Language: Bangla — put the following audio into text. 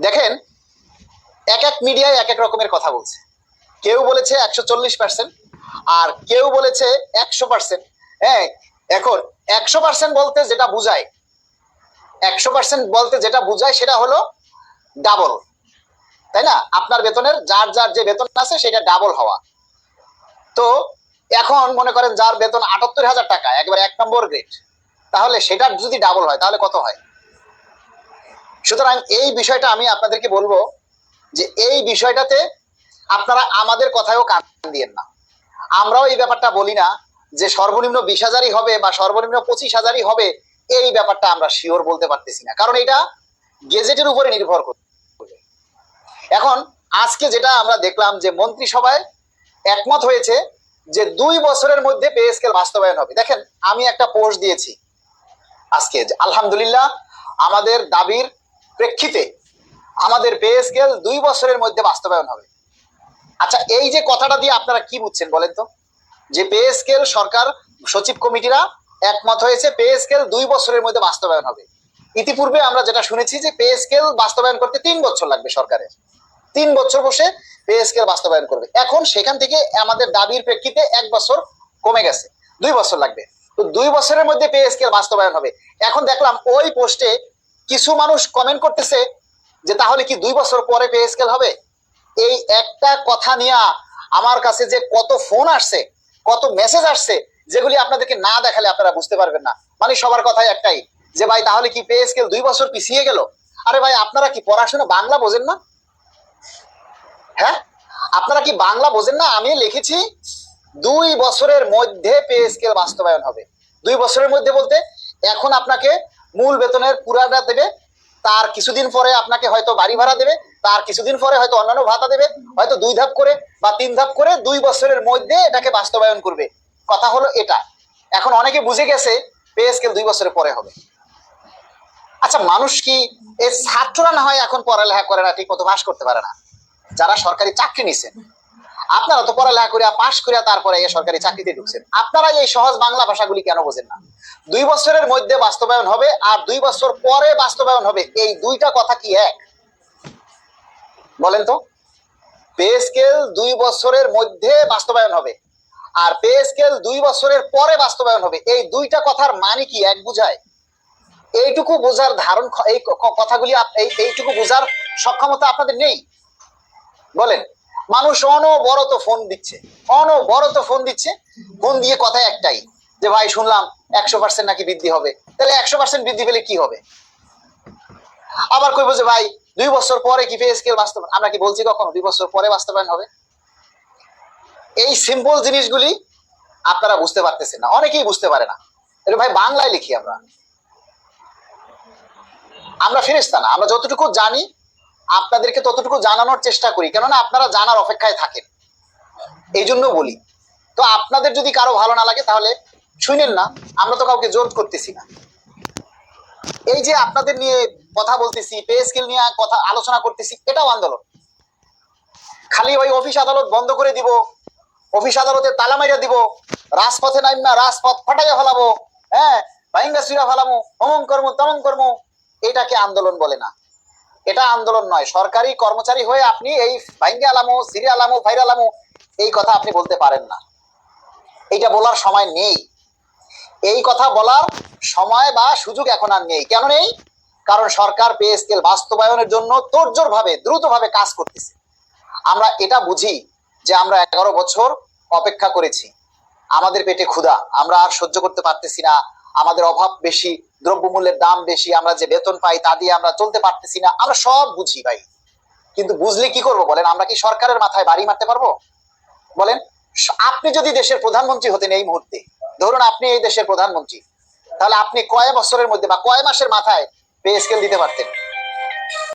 দেখেন, এক এক মিডিয়ায় এক এক রকমের কথা বলছে। কেউ বলেছে 140%, আর কেউ বলেছে 100%। হ্যাঁ, এখন 100% বলতে যেটা বুঝায়, 100% বলতে যেটা বুঝায় সেটা হলো ডাবল, তাই না? আপনার বেতনের যার যার যে বেতন আছে সেটা ডাবল হওয়া। তো এখন মনে করেন যার বেতন 78,000 টাকা, একবার 1 নম্বর গ্রেড, তাহলে সেটা যদি ডাবল হয় তাহলে কত হয়? সুতরাং এই বিষয়টা আমি আপনাদেরকে বলবো যে এই বিষয়টাতে আপনারা আমাদের কথায়ও কান দিয়েন না। আমরাও এই ব্যাপারটা বলি না যে সর্বনিম্ন 20,000-ই হবে বা সর্বনিম্ন 25,000-ই হবে, এই ব্যাপারটা আমরা শিওর বলতে পারতেছি না, কারণ এটা গেজেটের উপরে নির্ভর করবে। এখন আজকে যেটা আমরা দেখলাম যে মন্ত্রিসভায় একমত হয়েছে যে 2 বছরের মধ্যে পে স্কেল বাস্তবায়ন হবে। দেখেন, আমি একটা পোস্ট দিয়েছি আজকে, আলহামদুলিল্লাহ আমাদের দাবির প্রেক্ষিতে আমাদের পে স্কেল 2 বছরের মধ্যে বাস্তবায়ন হবে। আচ্ছা, এই যে কথাটা দিয়ে আপনারা কি বুঝছেন বলেন তো? যে পে স্কেল সরকার সচিব কমিটিরা একমত হয়েছে পে স্কেল 2 বছরের মধ্যে বাস্তবায়ন হবে। ইতিপূর্বে আমরা যেটা শুনেছি যে পে স্কেল বাস্তবায়ন করতে 3 বছর লাগবে, সরকারের 3 বছর বসে পে স্কেল বাস্তবায়ন করবে। এখন সেখান থেকে আমাদের দাবির প্রেক্ষিতে 1 বছর কমে গেছে, 2 বছর লাগবে। তো 2 বছরের মধ্যে পে স্কেল বাস্তবায়ন হবে। এখন দেখলাম ওই পোস্টে কিছু মানুষ কমেন্ট করতেছে যে তাহলে কি 2 বছর পরে পে স্কেল হবে? এই একটা কথা নিয়ে আমার কাছে যে কত ফোন আসছে, কত মেসেজ আসছে, যেগুলি আপনাদেরকে না দেখালে আপনারা বুঝতে পারবেন না। মানে সবার কথাই একটাই যে ভাই তাহলে কি পে স্কেল 2 বছর পিছিয়ে গেল? আরে ভাই, আপনারা কি পড়াশোনা বাংলা বোঝেন না? হ্যাঁ, আপনারা কি বাংলা বোঝেন না? আমি লিখেছি 2 বছরের মধ্যে পে স্কেল বাস্তবায়ন হবে। 2 বছরের মধ্যে বলতে এখন আপনাকে মূল বেতনের পুরাটা দেবে, তার কিছুদিন পরে আপনাকে হয়তো বাড়ি ভাড়া দেবে, তার কিছুদিন পরে হয়তো অন্যান্য ভাতা দেবে, হয়তো 2 ধাপ করে বা 3 ধাপ করে 2 বছরের মধ্যে এটাকে বাস্তবায়ন করবে। কথা হলো এটা। এখন অনেকে বুঝে গেছে পে স্কেল 2 বছরের পরে হবে। আচ্ছা, মানুষ কি, এই ছাত্ররা না হয় এখন পড়ালেখা করে না, ঠিক মতো পাস করতে পারে না, যারা সরকারি চাকরি নিছেন, আপনারা তো পড়ালেখা করিয়া পাশ করিয়া তারপরে এই সরকারি চাকরিতে ঢুকছেন, আপনারা এই সহজ বাংলা ভাষাগুলি কেন বোঝেন না? 2 বছরের মধ্যে বাস্তবায়ন হবে আর 2 বছর পরে বাস্তবায়ন হবে, এই দুইটা কথা কি এক? বলেন তো। পে স্কেল 2 বছরের মধ্যে বাস্তবায়ন হবে আর পে স্কেল 2 বছরের পরে বাস্তবায়ন হবে, এই দুইটা কথার মানে কি এক বুঝায়? এইটুকু বোঝার ধারণ, এই কথাগুলি এইটুকু বোঝার সক্ষমতা আপনাদের নেই? বলেন। মানুষ অনবরত ফোন দিচ্ছে, অনবরত ফোন দিচ্ছে, ফোন দিয়ে কথা একটাই যে ভাই শুনলাম 100% নাকি বৃদ্ধি হবে। তাহলে 100% বৃদ্ধি পেলে কি হবে? আবার কইবো যে ভাই 2 বছর পরে কি পে স্কেল বাস্তবায়ন, আমরা কি বলছি কখনো 2 বছর পরে বাস্তবায়ন হবে? এই সিম্পল জিনিসগুলি আপনারা বুঝতে পারতেছেন না, অনেকেই বুঝতে পারে না। ভাই বাংলায় লিখি, আমরা ফেরেশতা না, আমরা যতটুকু জানি আপনাদেরকে ততটুকু জানানোর চেষ্টা করি, কেননা আপনারা জানার অপেক্ষায় থাকেন, এই জন্য বলি। তো আপনাদের যদি কারো ভালো না লাগে তাহলে শুনেন না, আমরা তো কাউকে জোর করতেছি না। এই যে আপনাদের নিয়ে কথা বলতেছি, পে স্কেল নিয়ে কথা আলোচনা করতেছি, এটাও আন্দোলন। খালি ওই অফিস আদালত বন্ধ করে দিব, অফিস আদালতে তালা মাইরা দিব, রাজপথে নাইম না রাজপথ ফাটাইয়া ফেলাবো, হ্যাঁ ভাইঙ্গা চুরা ফেলামো, অমন কর্ম তমন কর্ম, এটাকে আন্দোলন বলে না। এটা আন্দোলন নয়। সরকারি কর্মচারী হয়ে আপনি এই ভাইঙ্গা আলামো, সিরিয়া আলামো, ভাইরা আলামো, এই কথা আপনি বলতে পারেন না। এইটা বলার সময় নেই, এই কথা বলার সময় বা সুযোগ এখন আর নেই। কেন নেই? কারণ সরকার পে স্কেল বাস্তবায়নের জন্য তোড়জোড় ভাবে দ্রুতভাবে কাজ করতেছে। আমরা এটা বুঝি যে আমরা 11 বছর অপেক্ষা করেছি, আমাদের পেটে ক্ষুধা, আমরা আর সহ্য করতে পারতেছি না, আমাদের অভাব বেশি, দ্রব্যমূল্যের দাম বেশি, আমরা যে বেতন পাই তা দিয়ে আমরা চলতে পারতেছি না, আমরা সব বুঝি ভাই। কিন্তু বুঝলে কি করব বলেন? আমরা কি সরকারের মাথায় বাড়ি মারতে পারবো? বলেন। আপনি যদি দেশের প্রধানমন্ত্রী হতেন এই মুহূর্তে, ধরুন আপনি এই দেশের প্রধানমন্ত্রী, তাহলে আপনি কয় বছরের মধ্যে বা কয় মাসের মাথায় পে স্কেল দিতে পারতেন?